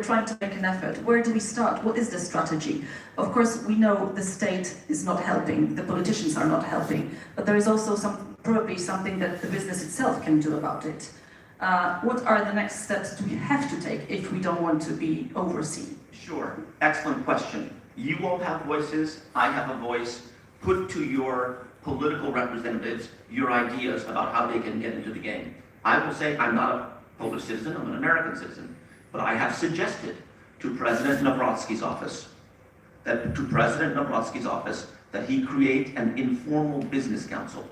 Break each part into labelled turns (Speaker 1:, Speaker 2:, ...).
Speaker 1: trying to make an effort. Where do we start? What is the strategy? Of course, we know the state is not helping, the politicians are not helping, but there is also probably something that the business itself can do about it. What are the next steps do we have to take if we don't want to be overseen?
Speaker 2: Sure, excellent question. You all have voices, I have a voice. Put to your political representatives your ideas about how they can get into the game. I will say I'm not a Polish citizen, I'm an American citizen. But I have suggested to President Nawrocki's office that he create an informal business council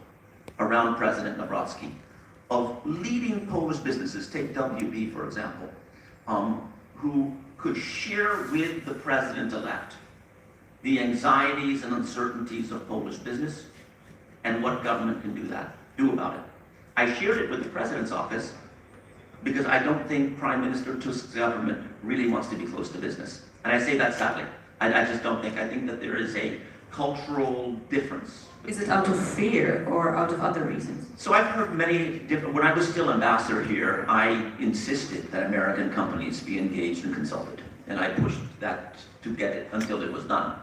Speaker 2: around President Nawrocki of leading Polish businesses, take WB for example, who could share with the president-elect the anxieties and uncertainties of Polish business and what government can do about it. I shared it with the president's office because I don't think Prime Minister Tusk's government really wants to be close to business. And I say that sadly. I just don't think. I think that there is a cultural difference.
Speaker 1: Is it out of fear or out of other reasons?
Speaker 2: So I've heard many different, when I was still ambassador here, I insisted that American companies be engaged and consulted. And I pushed that to get it until it was done.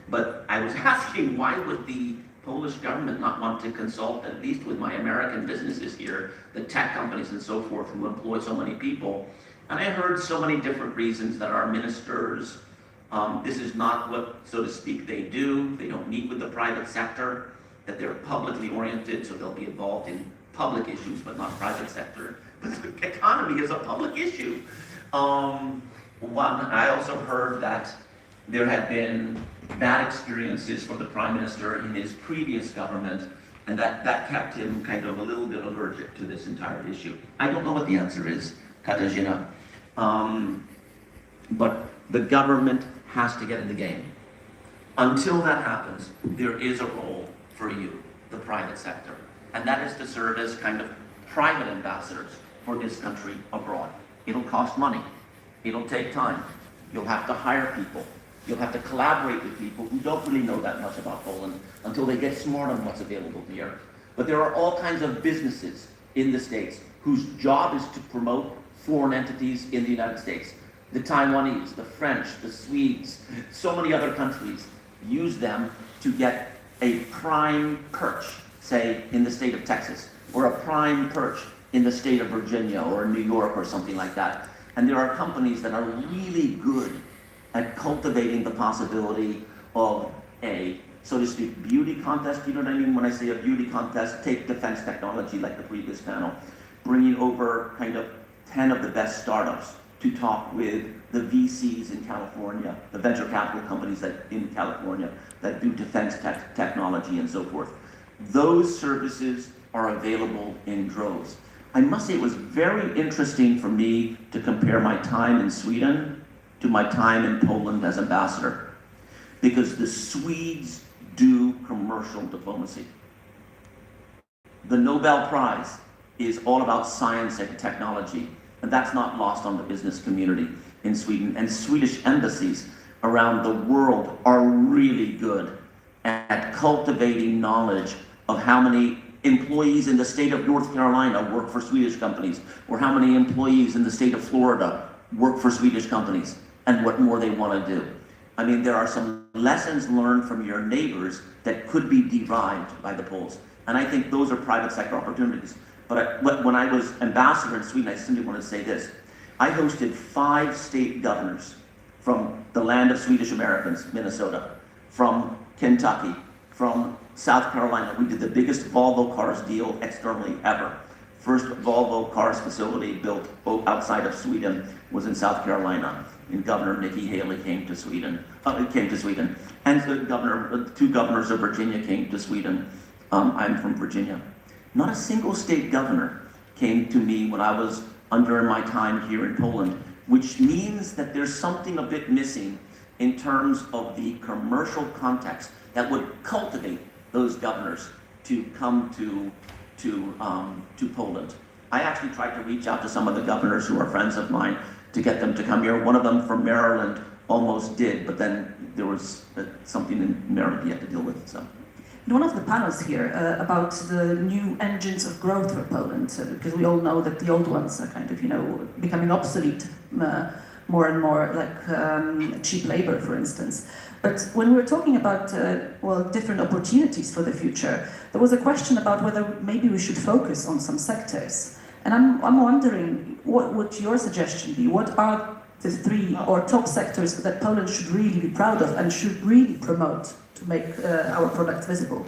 Speaker 2: But I was asking, why would the Polish government not want to consult at least with my American businesses here, the tech companies and so forth who employ so many people? And I heard so many different reasons that our ministers, this is not what, so to speak, they do. They don't meet with the private sector, that they're publicly oriented, so they'll be involved in public issues, but not private sector. But the economy is a public issue. I also heard that there had been bad experiences for the Prime Minister in his previous government, and that kept him kind of a little bit allergic to this entire issue. I don't know what the answer is, Katarzyna, but the government has to get in the game. Until that happens, there is a role for you, the private sector, and that is to serve as kind of private ambassadors for this country abroad. It'll cost money. It'll take time. You'll have to hire people. You'll have to collaborate with people who don't really know that much about Poland until they get smart on what's available here. But there are all kinds of businesses in the States whose job is to promote foreign entities in the United States. The Taiwanese, the French, the Swedes, so many other countries use them to get a prime perch, say, in the state of Texas, or a prime perch in the state of Virginia or New York or something like that. And there are companies that are really good at cultivating the possibility of a, so to speak, beauty contest. You know what I mean when I say a beauty contest? Take defense technology like the previous panel, bringing over kind of 10 of the best startups to talk with the VCs in California, the venture capital companies in California that do defense technology and so forth. Those services are available in droves. I must say it was very interesting for me to compare my time in Sweden to my time in Poland as ambassador, because the Swedes do commercial diplomacy. The Nobel Prize is all about science and technology, and that's not lost on the business community in Sweden. And Swedish embassies around the world are really good at cultivating knowledge of how many employees in the state of North Carolina work for Swedish companies, or how many employees in the state of Florida work for Swedish companies, and what more they want to do. I mean, there are some lessons learned from your neighbors that could be derived by the Poles. And I think those are private sector opportunities. But when I was ambassador in Sweden, I simply want to say this. I hosted 5 state governors from the land of Swedish Americans, Minnesota, from Kentucky, from South Carolina. We did the biggest Volvo cars deal externally ever. First Volvo cars facility built outside of Sweden was in South Carolina. And Governor Nikki Haley came to Sweden. And the 2 governors of Virginia came to Sweden. I'm from Virginia. Not a single state governor came to me when I was under my time here in Poland, which means that there's something a bit missing in terms of the commercial context that would cultivate those governors to come to Poland. I actually tried to reach out to some of the governors who are friends of mine to get them to come here. One of them from Maryland almost did, but then there was something in Maryland he had to deal with. So.
Speaker 1: In one of the panels here about the new engines of growth for Poland, because we all know that the old ones are kind of, becoming obsolete. more and more, like cheap labor, for instance. But when we're talking about well, different opportunities for the future, there was a question about whether maybe we should focus on some sectors. And I'm wondering, what would your suggestion be? What are the 3 or top sectors that Poland should really be proud of and should really promote to make our products visible?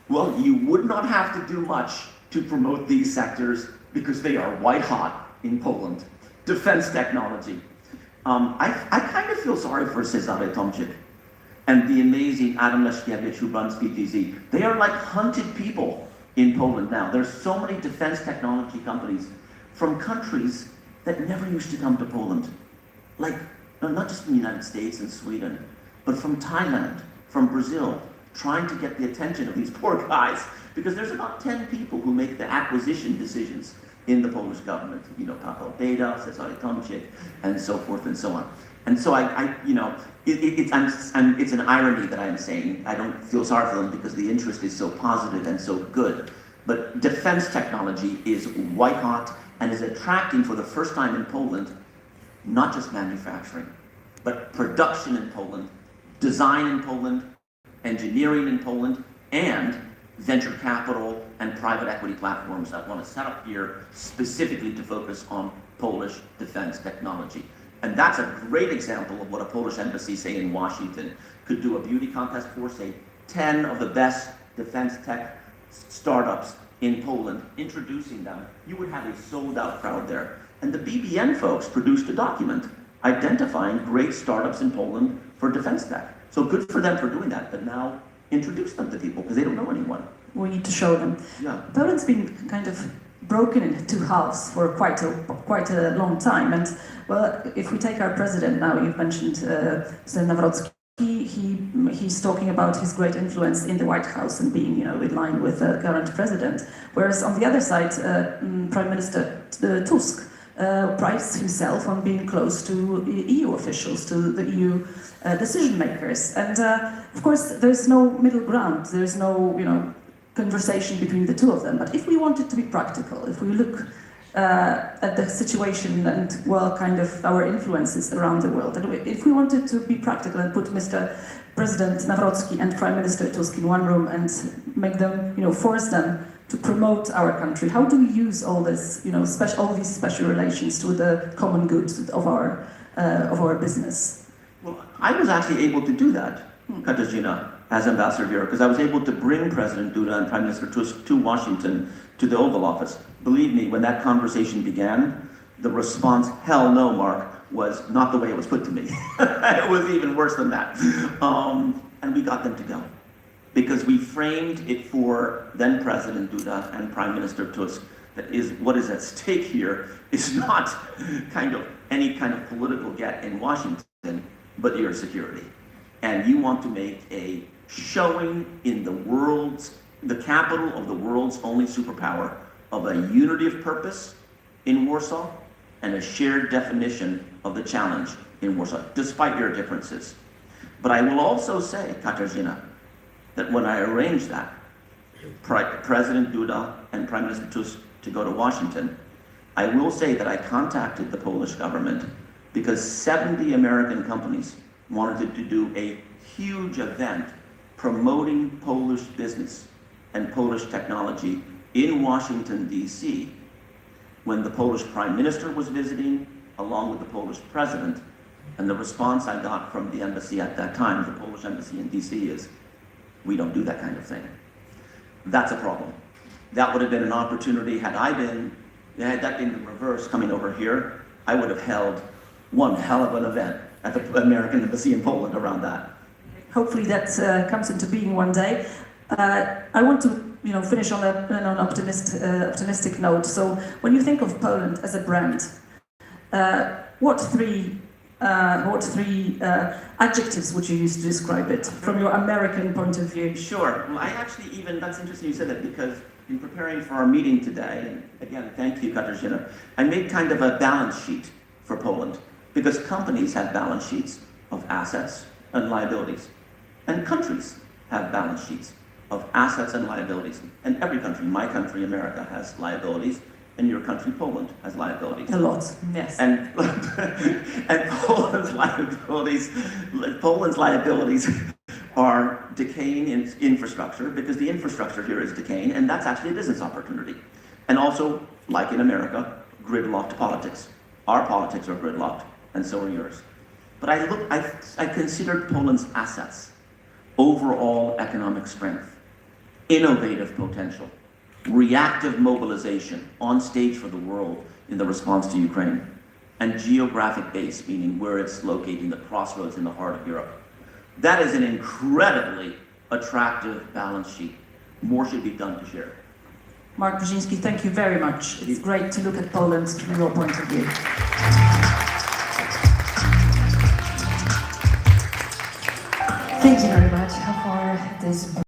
Speaker 3: Well, you would not have to do much to promote these sectors because they are white hot in Poland. Defense technology. I kind of feel sorry for Cezary Tomczyk and the amazing Adam Leszkiewicz who runs PTZ. They are like hunted people in Poland now. There's so many defense technology companies from countries that never used to come to Poland. Like, not just from the United States and Sweden, but from Thailand, from Brazil, trying to get the attention of these poor guys, because there's about 10 people who make the acquisition decisions in the Polish government. You know, Paweł Beda, Cezary Tomczyk, and so forth and so on. And so it's an irony that I'm saying. I don't feel sorry for them because the interest is so positive and so good. But defense technology is white hot and is attracting for the first time in Poland, not just manufacturing, but production in Poland, design in Poland, engineering in Poland, and venture capital and private equity platforms that want to set up here specifically to focus on Polish defense technology. And that's a great example of what a Polish embassy, say in Washington, could do a beauty contest for, say, 10 of the best defense tech startups in Poland, introducing them. You would have a sold-out crowd there. And the BBN folks produced a document identifying great startups in Poland for defense tech. So good for them for doing that, but now introduce them to people because they don't know anyone.
Speaker 1: We need to show them.
Speaker 3: Yeah.
Speaker 1: Poland's been kind of broken into 2 halves for quite a long time. And well, if we take our president now, you've mentioned Mr. Nawrocki. He's talking about his great influence in the White House and being, in line with the current president. Whereas on the other side, Prime Minister Tusk prides himself on being close to EU officials, to the EU decision makers. And of course, there's no middle ground. There's no, conversation between the 2 of them. But if we want it to be practical, if we look at the situation and, well, kind of our influences around the world, and if we wanted to be practical and put Mr. President Nawrocki and Prime Minister Tusk in one room and make them, force them to promote our country, how do we use all this, all these special relations to the common good of our business?
Speaker 3: Well, I was actually able to do that, Katarzyna, as ambassador here, because I was able to bring President Duda and Prime Minister Tusk to Washington, to the Oval Office. Believe me, when that conversation began, the response, hell no, Mark, was not the way it was put to me. It was even worse than that. And we got them to go. Because we framed it for then President Duda and Prime Minister Tusk that what is at stake here is not any kind of political get in Washington, but your security. And you want to make a showing in the capital of the world's only superpower, of a unity of purpose in Warsaw and a shared definition of the challenge in Warsaw, despite your differences. But I will also say, Katarzyna, that when I arranged that, President Duda and Prime Minister Tusk to go to Washington, I will say that I contacted the Polish government because 70 American companies wanted to do a huge event promoting Polish business and Polish technology in Washington, D.C., when the Polish Prime Minister was visiting, along with the Polish President. And the response I got from the embassy at that time, the Polish embassy in D.C., is, we don't do that kind of thing. That's a problem. That would have been an opportunity had that been the reverse coming over here, I would have held one hell of an event at the American embassy in Poland around that.
Speaker 1: Hopefully that comes into being one day. I want to finish on an optimistic note. So when you think of Poland as a brand, what three adjectives would you use to describe it from your American point of view?
Speaker 3: Sure. Well, that's interesting you said that, because in preparing for our meeting today, and again, thank you, Katarzyna, I made kind of a balance sheet for Poland, because companies have balance sheets of assets and liabilities, and countries have balance sheets of assets and liabilities. And every country, my country, America, has liabilities and your country, Poland, has liabilities.
Speaker 1: A lot, yes.
Speaker 3: And, and Poland's liabilities are decaying in infrastructure because the infrastructure here is decaying, and that's actually a business opportunity. And also, like in America, gridlocked politics. Our politics are gridlocked, and so are yours. But I considered Poland's assets, overall economic strength, innovative potential, reactive mobilization on stage for the world in the response to Ukraine, and geographic base, meaning where it's located, the crossroads in the heart of Europe. That is an incredibly attractive balance sheet. More should be done to share.
Speaker 1: Mark Brzezinski, thank you very much. It's great to look at Poland from your point of view.
Speaker 4: Thank you very much for this